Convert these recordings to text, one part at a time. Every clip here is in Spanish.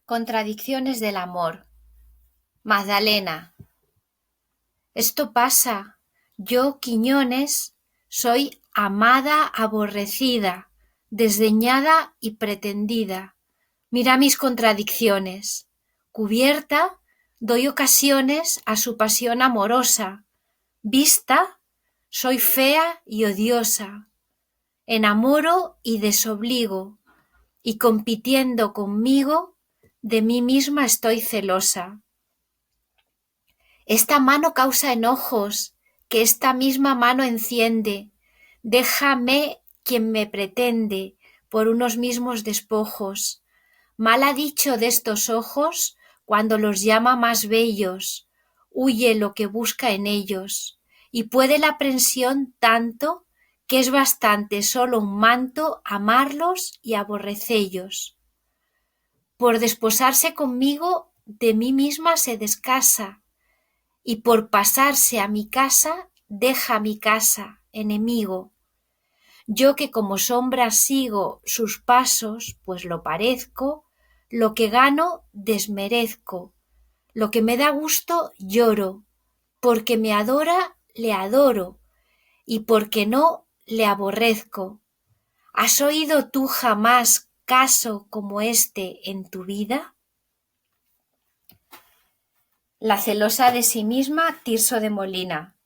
Contradicciones del amor. Magdalena. Esto pasa. Yo, Quiñones, soy amada, aborrecida, desdeñada y pretendida. Mira mis contradicciones. Cubierta, doy ocasiones a su pasión amorosa. Vista, soy fea y odiosa. Enamoro y desobligo, y compitiendo conmigo, de mí misma estoy celosa. Esta mano causa enojos, que esta misma mano enciende. Déjame quien me pretende, por unos mismos despojos. Mal ha dicho de estos ojos, cuando los llama más bellos. Huye lo que busca en ellos, y puede la aprensión tanto, que es bastante solo un manto amarlos y aborrecellos. Por desposarse conmigo, de mí misma se descasa, y por pasarse a mi casa, deja mi casa, enemigo. Yo que como sombra sigo sus pasos, pues lo parezco, lo que gano desmerezco, lo que me da gusto lloro, porque me adora le adoro, y porque no le aborrezco. ¿Has oído tú jamás caso como este en tu vida? La celosa de sí misma, Tirso de Molina.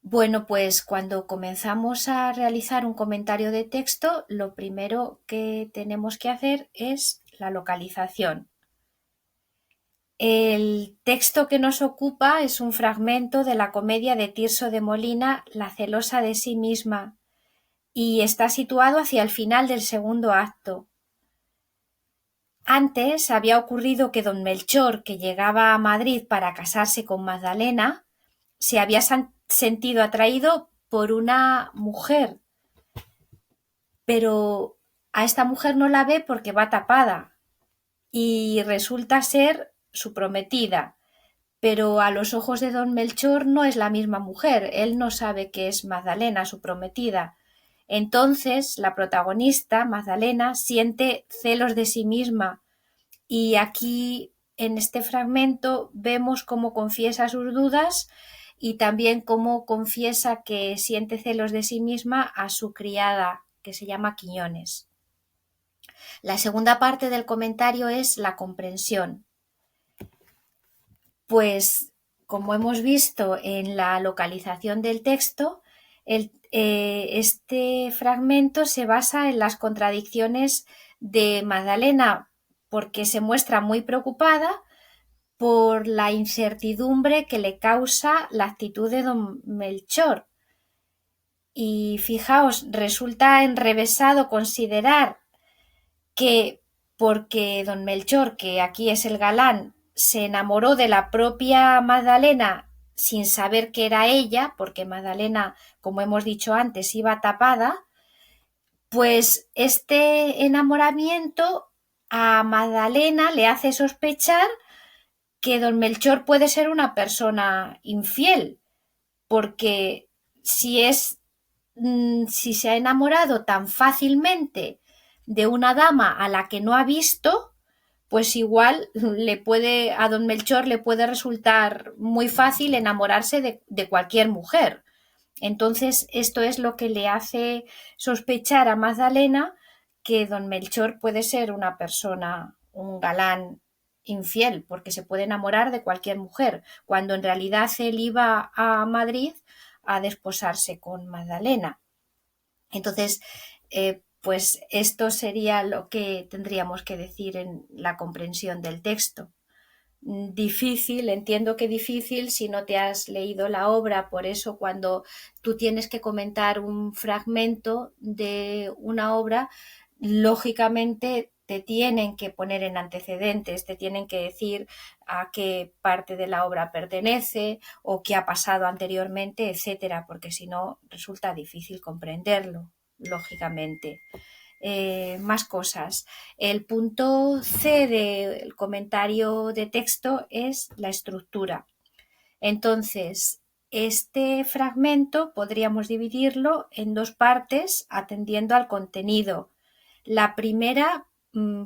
Bueno, pues cuando comenzamos a realizar un comentario de texto, lo primero que tenemos que hacer es la localización. El texto que nos ocupa es un fragmento de la comedia de Tirso de Molina, La celosa de sí misma, y está situado hacia el final del segundo acto. Antes había ocurrido que don Melchor, que llegaba a Madrid para casarse con Magdalena, se había sentido atraído por una mujer, pero a esta mujer no la ve porque va tapada y resulta ser su prometida, pero a los ojos de don Melchor no es la misma mujer, él no sabe que es Magdalena, su prometida. Entonces la protagonista, Magdalena, siente celos de sí misma y aquí en este fragmento vemos cómo confiesa sus dudas y también cómo confiesa que siente celos de sí misma a su criada, que se llama Quiñones. La segunda parte del comentario es la comprensión. Pues, como hemos visto en la localización del texto, este fragmento se basa en las contradicciones de Magdalena, porque se muestra muy preocupada por la incertidumbre que le causa la actitud de don Melchor. Y fijaos, resulta enrevesado considerar que porque don Melchor, que aquí es el galán, se enamoró de la propia Magdalena sin saber que era ella, porque Magdalena, como hemos dicho antes, iba tapada, pues este enamoramiento a Magdalena le hace sospechar que don Melchor puede ser una persona infiel, porque si se ha enamorado tan fácilmente de una dama a la que no ha visto, pues igual a don Melchor le puede resultar muy fácil enamorarse de cualquier mujer. Entonces, esto es lo que le hace sospechar a Magdalena que don Melchor puede ser una persona, un galán infiel, porque se puede enamorar de cualquier mujer, cuando en realidad él iba a Madrid a desposarse con Magdalena. Entonces, pues esto sería lo que tendríamos que decir en la comprensión del texto. Difícil, entiendo que difícil si no te has leído la obra, por eso cuando tú tienes que comentar un fragmento de una obra, lógicamente te tienen que poner en antecedentes, te tienen que decir a qué parte de la obra pertenece o qué ha pasado anteriormente, etcétera, porque si no resulta difícil comprenderlo, lógicamente. Más cosas. El punto C del comentario de texto es la estructura. Entonces, este fragmento podríamos dividirlo en dos partes atendiendo al contenido. La primera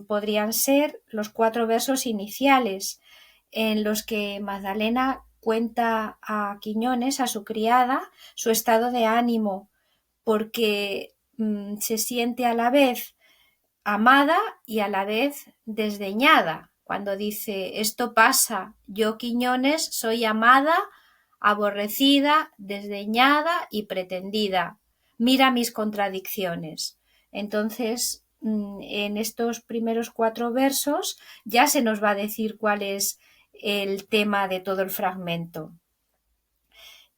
podrían ser los 4 versos iniciales, en los que Magdalena cuenta a Quiñones, a su criada, su estado de ánimo, porque se siente a la vez amada y a la vez desdeñada. Cuando dice, esto pasa, yo Quiñones soy amada, aborrecida, desdeñada y pretendida. Mira mis contradicciones. Entonces, en estos primeros 4 versos ya se nos va a decir cuál es el tema de todo el fragmento.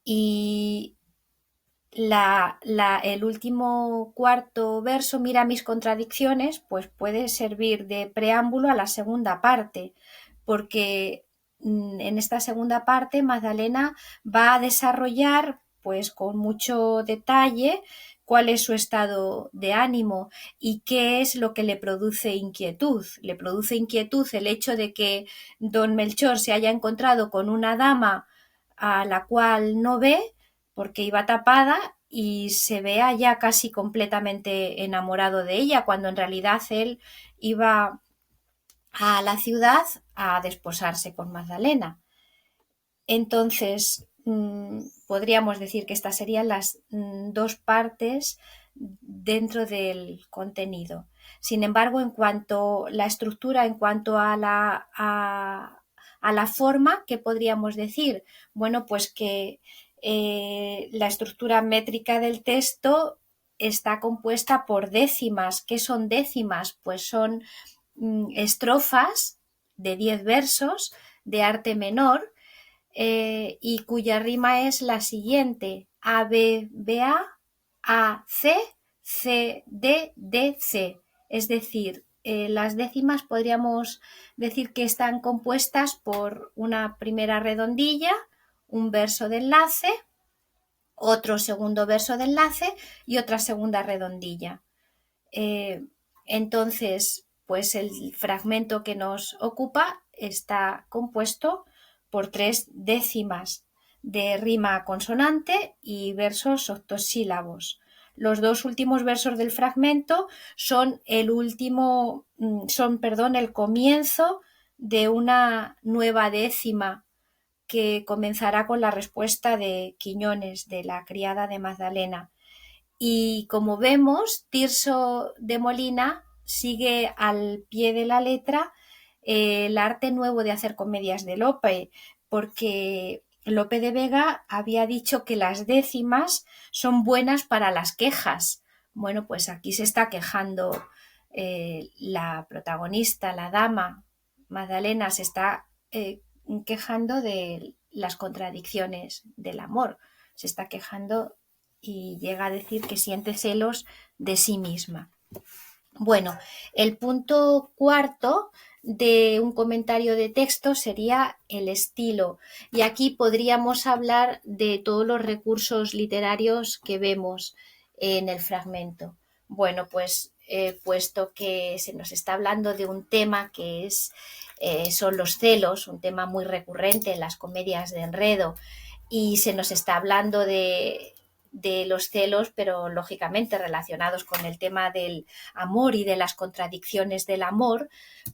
Y el último cuarto verso, mira mis contradicciones, pues puede servir de preámbulo a la segunda parte, porque en esta segunda parte Magdalena va a desarrollar pues con mucho detalle cuál es su estado de ánimo y qué es lo que le produce inquietud. Le produce inquietud el hecho de que don Melchor se haya encontrado con una dama a la cual no ve porque iba tapada y se vea ya casi completamente enamorado de ella, cuando en realidad él iba a la ciudad a desposarse con Magdalena. Entonces, podríamos decir que estas serían las 2 partes dentro del contenido. Sin embargo, en cuanto a la estructura, en cuanto a la forma, ¿qué podríamos decir? Bueno, pues que la estructura métrica del texto está compuesta por décimas. ¿Qué son décimas? Pues son estrofas de 10 versos de arte menor, y cuya rima es la siguiente: A, B, B, A, C, C, D, D, C. Es decir, las décimas podríamos decir que están compuestas por una primera redondilla, un verso de enlace, otro segundo verso de enlace y otra segunda redondilla. Entonces, pues el fragmento que nos ocupa está compuesto por 3 décimas de rima consonante y versos octosílabos. Los 2 últimos versos del fragmento son el comienzo de una nueva décima que comenzará con la respuesta de Quiñones, de la criada de Magdalena. Y como vemos, Tirso de Molina sigue al pie de la letra el arte nuevo de hacer comedias de Lope, porque Lope de Vega había dicho que las décimas son buenas para las quejas. Bueno, pues aquí se está quejando la protagonista, la dama, Magdalena, se está quejando de las contradicciones del amor. Se está quejando y llega a decir que siente celos de sí misma. Bueno, el punto cuarto de un comentario de texto sería el estilo, y aquí podríamos hablar de todos los recursos literarios que vemos en el fragmento. Bueno, pues puesto que se nos está hablando de un tema que son los celos, un tema muy recurrente en las comedias de enredo, y se nos está hablando de los celos, pero lógicamente relacionados con el tema del amor y de las contradicciones del amor,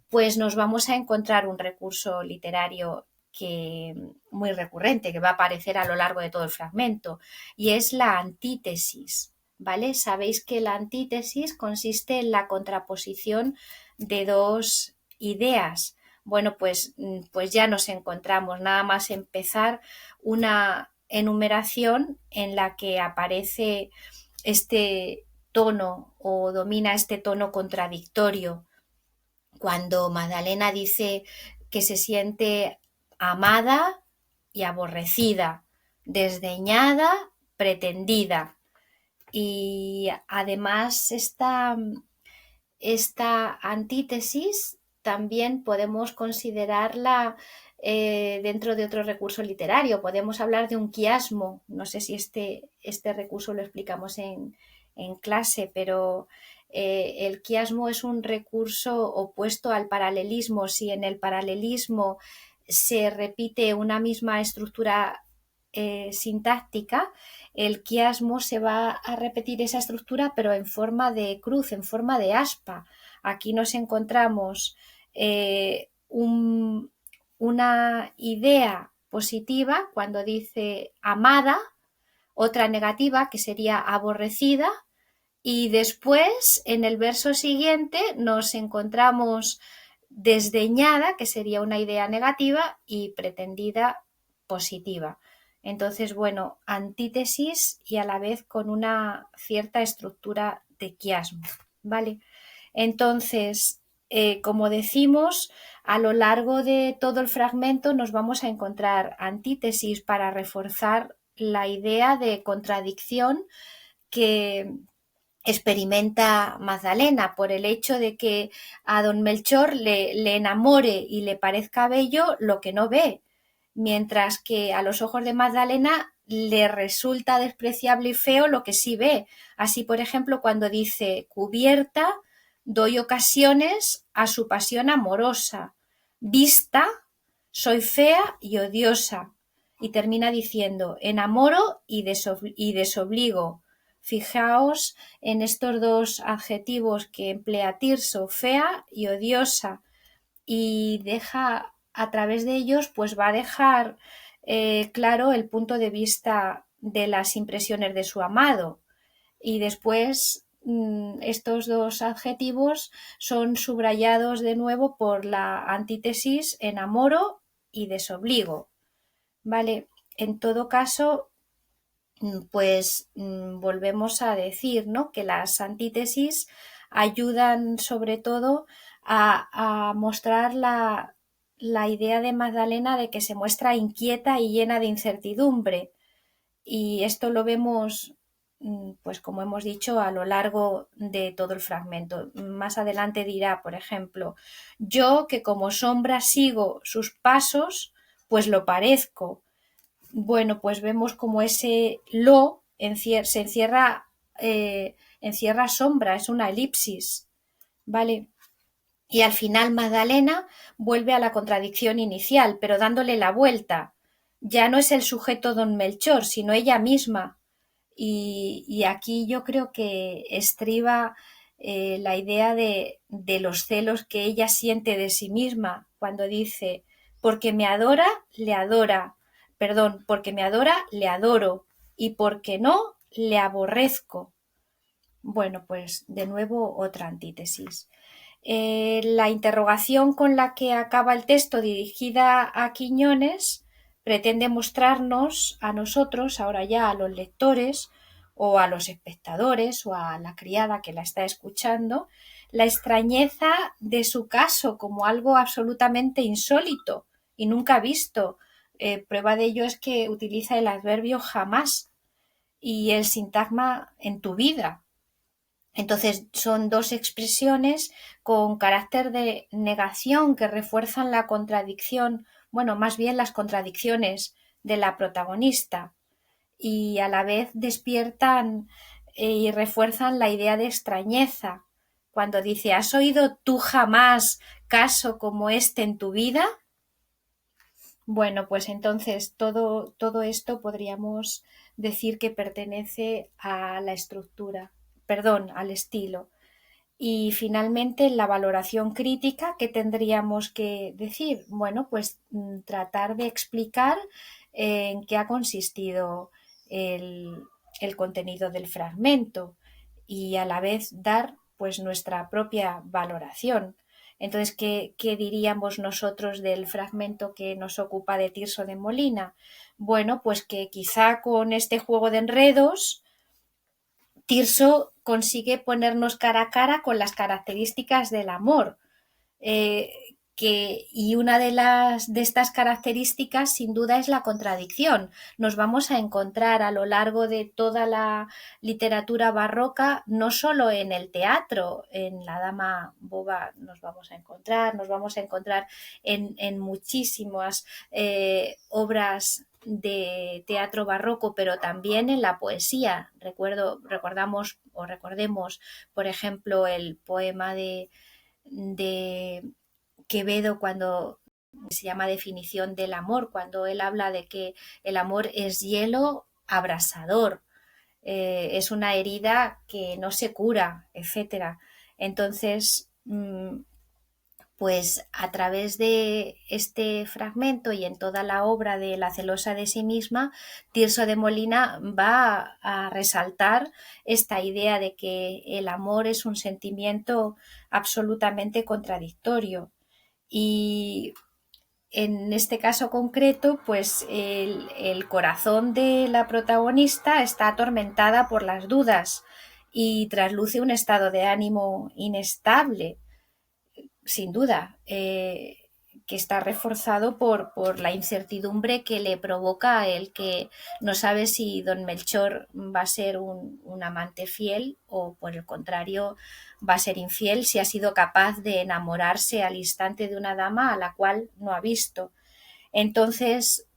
pues nos vamos a encontrar un recurso literario muy recurrente, que va a aparecer a lo largo de todo el fragmento, y es la antítesis, ¿vale? Sabéis que la antítesis consiste en la contraposición de 2 ideas. Bueno, pues ya nos encontramos, nada más empezar una enumeración en la que aparece este tono o domina este tono contradictorio. Cuando Magdalena dice que se siente amada y aborrecida, desdeñada, pretendida. Y además esta antítesis también podemos considerarla dentro de otro recurso literario. Podemos hablar de un quiasmo. No sé si este recurso lo explicamos en clase, pero el quiasmo es un recurso opuesto al paralelismo. Si en el paralelismo se repite una misma estructura sintáctica, el quiasmo se va a repetir esa estructura, pero en forma de cruz, en forma de aspa. Aquí nos encontramos una idea positiva cuando dice amada, otra negativa que sería aborrecida, y después en el verso siguiente nos encontramos desdeñada, que sería una idea negativa, y pretendida positiva. Entonces, bueno, antítesis y a la vez con una cierta estructura de quiasmo, ¿vale? Entonces, como decimos, a lo largo de todo el fragmento nos vamos a encontrar antítesis para reforzar la idea de contradicción que experimenta Magdalena por el hecho de que a don Melchor le enamore y le parezca bello lo que no ve, mientras que a los ojos de Magdalena le resulta despreciable y feo lo que sí ve. Así, por ejemplo, cuando dice cubierta, doy ocasiones a su pasión amorosa, vista, soy fea y odiosa. Y termina diciendo enamoro y desobligo. Fijaos en estos dos adjetivos que emplea Tirso, fea y odiosa, y deja a través de ellos, pues va a dejar claro el punto de vista de las impresiones de su amado. Y después estos dos adjetivos son subrayados de nuevo por la antítesis enamoro y desobligo. Vale, en todo caso, pues volvemos a decir, ¿no?, que las antítesis ayudan sobre todo a mostrar la idea de Magdalena de que se muestra inquieta y llena de incertidumbre. Y esto lo vemos, pues como hemos dicho, a lo largo de todo el fragmento. Más adelante dirá, por ejemplo, yo que como sombra sigo sus pasos, pues lo parezco. Bueno, pues vemos como ese lo se encierra sombra, es una elipsis, ¿vale? Y al final Magdalena vuelve a la contradicción inicial, pero dándole la vuelta. Ya no es el sujeto don Melchor, sino ella misma. Y aquí yo creo que estriba la idea de los celos que ella siente de sí misma cuando dice, porque me adora, le adora, perdón, porque me adora, le adoro, y porque no, le aborrezco. Bueno, pues de nuevo otra antítesis. La interrogación con la que acaba el texto dirigida a Quiñones pretende mostrarnos a nosotros, ahora ya a los lectores o a los espectadores o a la criada que la está escuchando, la extrañeza de su caso como algo absolutamente insólito y nunca visto. Prueba de ello es que utiliza el adverbio jamás y el sintagma en tu vida. Entonces son dos expresiones con carácter de negación que refuerzan la contradicción, bueno, más bien las contradicciones de la protagonista, y a la vez despiertan y refuerzan la idea de extrañeza. Cuando dice, ¿has oído tú jamás caso como este en tu vida? Bueno, pues entonces todo esto podríamos decir que pertenece a la estructura, perdón, al estilo. Y finalmente, la valoración crítica, ¿qué tendríamos que decir? Bueno, pues tratar de explicar en qué ha consistido el contenido del fragmento y a la vez dar pues nuestra propia valoración. Entonces, ¿qué diríamos nosotros del fragmento que nos ocupa de Tirso de Molina? Bueno, pues que quizá con este juego de enredos Tirso consigue ponernos cara a cara con las características del amor. Y una de estas características sin duda es la contradicción. Nos vamos a encontrar a lo largo de toda la literatura barroca, no solo en el teatro, en La Dama Boba nos vamos a encontrar en muchísimas obras de teatro barroco, pero también en la poesía. Recordemos, por ejemplo, el poema de Quevedo cuando se llama Definición del amor, cuando él habla de que el amor es hielo abrasador, es una herida que no se cura, etcétera. Entonces, pues a través de este fragmento y en toda la obra de La celosa de sí misma, Tirso de Molina va a resaltar esta idea de que el amor es un sentimiento absolutamente contradictorio. Y en este caso concreto, pues el corazón de la protagonista está atormentada por las dudas y trasluce un estado de ánimo inestable, sin duda, que está reforzado por la incertidumbre que le provoca el que no sabe si don Melchor va a ser un amante fiel o por el contrario va a ser infiel si ha sido capaz de enamorarse al instante de una dama a la cual no ha visto. Entonces,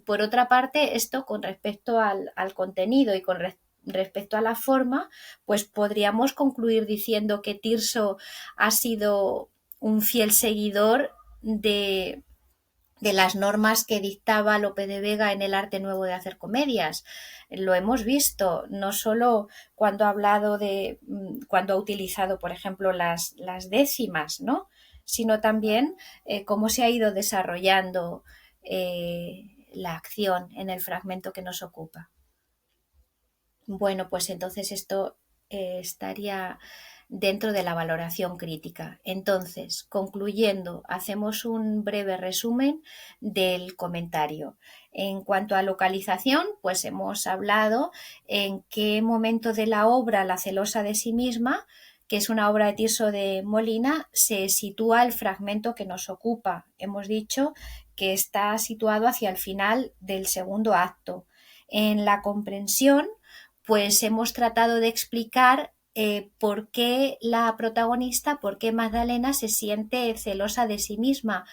por otra parte, esto con respecto al contenido y con respecto a la forma, pues podríamos concluir diciendo que Tirso ha sido un fiel seguidor de las normas que dictaba Lope de Vega en el arte nuevo de hacer comedias. Lo hemos visto, no solo cuando ha hablado cuando ha utilizado, por ejemplo, las décimas, ¿no? Sino también cómo se ha ido desarrollando la acción en el fragmento que nos ocupa. Bueno, pues entonces esto estaría dentro de la valoración crítica. Entonces, concluyendo, hacemos un breve resumen del comentario. En cuanto a localización, pues hemos hablado en qué momento de la obra La celosa de sí misma, que es una obra de Tirso de Molina, se sitúa el fragmento que nos ocupa. Hemos dicho que está situado hacia el final del segundo acto. En la comprensión, pues hemos tratado de explicar por qué la protagonista, por qué Magdalena se siente celosa de sí misma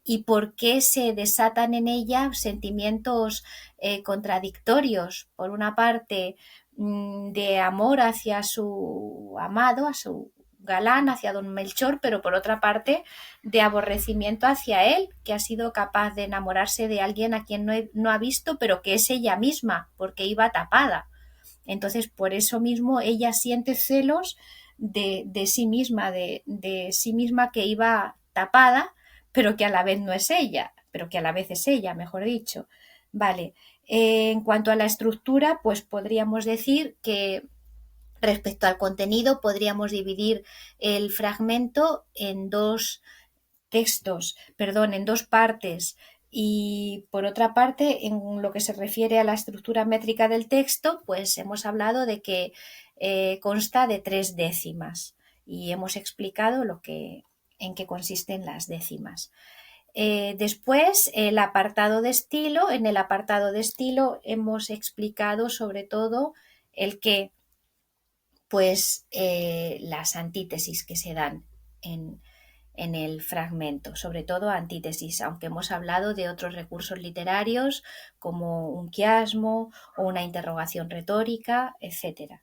y por qué se desatan en ella sentimientos contradictorios. Por una parte, de amor hacia su amado, a su galán, hacia don Melchor, pero por otra parte, de aborrecimiento hacia él, que ha sido capaz de enamorarse de alguien a quien no ha visto, pero que es ella misma, porque iba tapada. Entonces, por eso mismo ella siente celos de sí misma, de sí misma que iba tapada, pero que a la vez no es ella, pero que a la vez es ella, mejor dicho. Vale. En cuanto a la estructura, pues podríamos decir que respecto al contenido podríamos dividir el fragmento en dos textos, perdón, en dos partes. Y por otra parte, en lo que se refiere a la estructura métrica del texto, pues hemos hablado de que consta de 3 décimas y hemos explicado en qué consisten las décimas. Después, el apartado de estilo. En el apartado de estilo hemos explicado sobre todo el que, pues, las antítesis que se dan en el fragmento, sobre todo antítesis, aunque hemos hablado de otros recursos literarios como un quiasmo o una interrogación retórica, etc.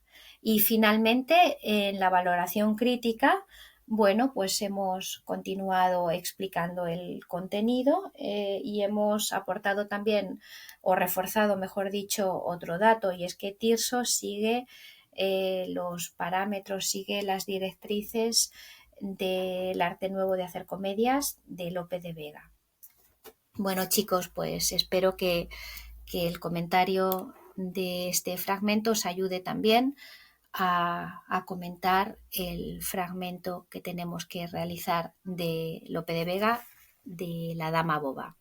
Y finalmente, en la valoración crítica, bueno, pues hemos continuado explicando el contenido y hemos aportado también, o reforzado, mejor dicho, otro dato, y es que Tirso sigue los parámetros, sigue las directrices del arte nuevo de hacer comedias de Lope de Vega. Bueno, chicos, pues espero que el comentario de este fragmento os ayude también a comentar el fragmento que tenemos que realizar de Lope de Vega de La Dama Boba.